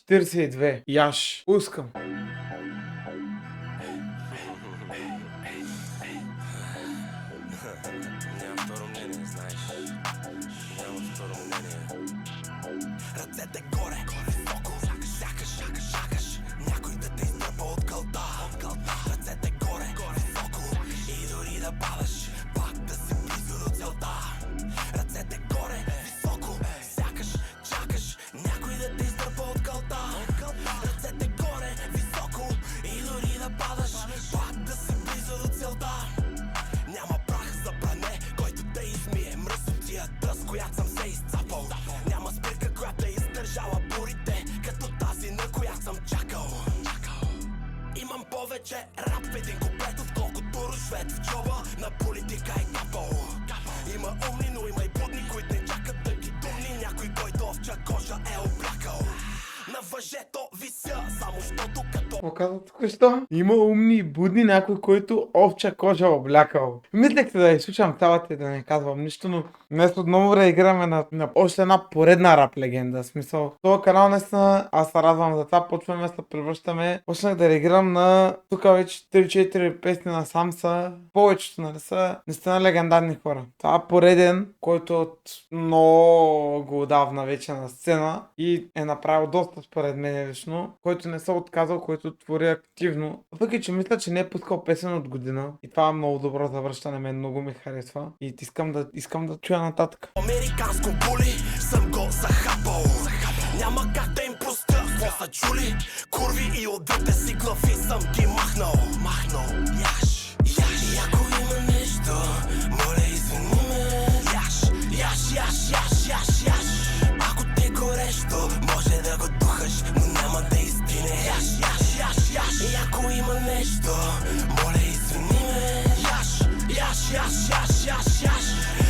42. Яш. Пускам. Нямам второ мнение, знаеш. Нямам второ мнение. Ръцете горе, високо, сякаш някой да те издърпа от кълта. Ръцете горе, високо, и дори да падаш, пак да си близо до целта. Ръцете горе, високо, сякаш чакаш някой да те издърпа от кълта. Ръцете горе, високо, и дори да падаш, пак да си близо до целта. Няма прах за пране, който да измие мръс от тия дъс, която съм се изцапал. Няма спирка, която е издържала бурите, като тази, на която съм чакал. Имам повече рап в един куплет, отколкото рушвет в джоба на политика и капал. Има умни, но има и будни, които не чакат да ги думни. Някой, който овча кожа е облякал. На въжето вися, само щото като... Какво каза току-що? Има умни и будни, някой, който овча кожа облякал. Мислех се да изслушам цялата и да не казвам нищо, но днес отново реагираме на още една поредна рап легенда. В смисъл, този канал наистина, аз се радвам за това, почваме да се превръщаме. Почнах да реагирам на тук вече 3-4 песни на Самса. Повечето, нали са наистина легендарни хора. Това е пореден, който е от много отдавна вече на сцена и е направил доста според мен лично, който не се отказал, който твори активно. Въпреки че мисля, че не е пускал песен от година и това е много добро завръщане, мен много ми харесва и искам да чуя нататък. Американско були, съм го захапал. Няма как да им пуска, какво са чули? Курви и от двете си глави съм ги махнал. Яш. И ако има нещо, моля извини ме. Яш. Ако те горещо, може да го духаш, но няма да изгине. Яш. И ако има нещо, моля извини ме. Яш.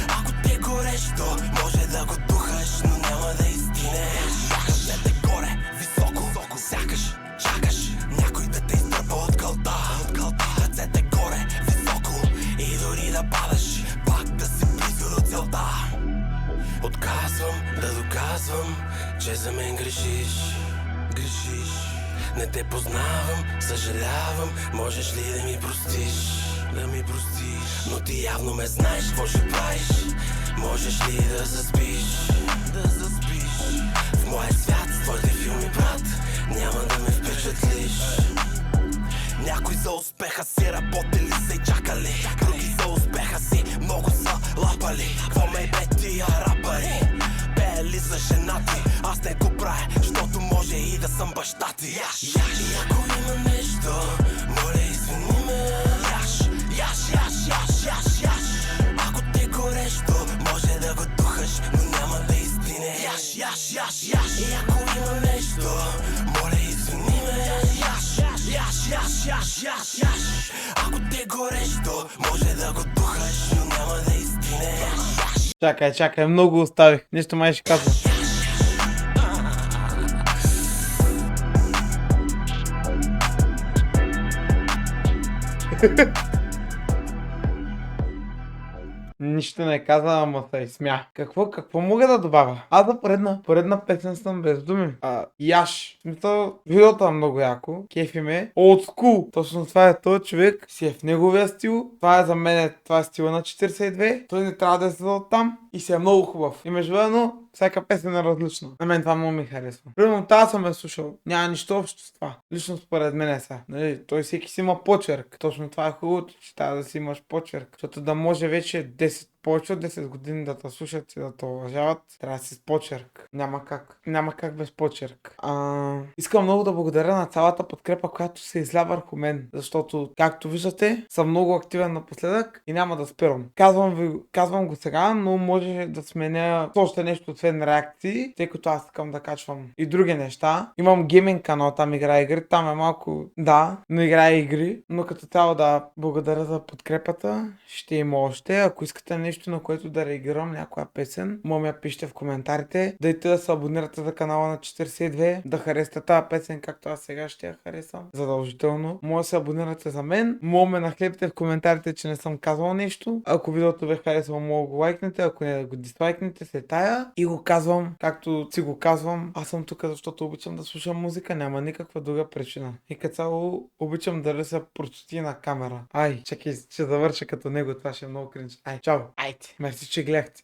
Ако те горещо, може да го духаш, но няма да изгине. Ръцете горе, високо, сякаш чакаш някой да те издърпа от кълта. Ръцете горе, високо, и дори да падаш, пак да си близо до целта. Отказвам да доказвам, че за мен грешиш. Не те познавам, съжалявам, можеш ли да ми простиш? Но ти явно ме знаеш, какво ще правиш? Можеш ли да заспиш? В моя свят, с твоите филми, брат, няма да ме впечатлиш. Някои за успеха си работили, са и чакали. Други за успеха си много са лапали. Какво ме бе тия рапари? Пеели за жена ти, аз не го правя, защото може и да съм баща ти. И ако има нещо, моля извини ме. Яш. Ако те горещо, може да го духаш, но няма да изгине. Яш. И ако има нещо, моля извини ме. Яш. Ако те горещо, може да го духаш, но няма да изгине. Чакай, много оставих. Нещо май ще казвам. Нищо не каза, ама се изсмя. Какво мога да добавя? Аз за поредна песен съм без думи. Яш. В смисъл, видеото е много яко. Кефи ме. Old school. Точно това е този човек. Си е в неговия стил. Това е за мен, това е стила на 42. Той не трябва да е седал там. И си е много хубав. И междувременно, всяка песен е различна. На мен това много ми харесва. Примерно тази съм я слушал. Няма нищо общо с това. Лично според мен е сега. Нали? Той всеки си има почерк. Точно това е хубавото, че трябва да си имаш почерк. Защото да може вече повече от 10 години да те слушат и да те уважават, трябва да си с почерк. Няма как без почерк. Искам много да благодаря на цялата подкрепа, която се изля върху мен. Защото, както виждате, съм много активен напоследък и няма да спирам. Казвам го сега, но може да сменя още нещо освен реакции, тъй като аз искам да качвам и други неща. Имам гейминг канал, там играя игри, там е малко, да, но играя игри, но като цяло да благодаря за подкрепата. Ще има още. Ако искате нещо нещо, на което да реагирам, някоя песен, моля ми я пишете в коментарите. Дайте да се абонирате за канала на 42, да харесате тази песен, както аз сега ще я харесам. Задължително. Моля да се абонирате за мен. Моля ме нахлебте в коментарите, че не съм казал нещо. Ако видеото ви е харесало, мога да го лайкнете, ако не да го дислайкнете, се тая. И го казвам, както си го казвам, аз съм тук, защото обичам да слушам музика, няма никаква друга причина. И като цяло обичам да леса простоти на камера. Ай, чакай, ще завърша като него, това ще е много кринч. Ай, чао. Айде, мерси, че гледахте.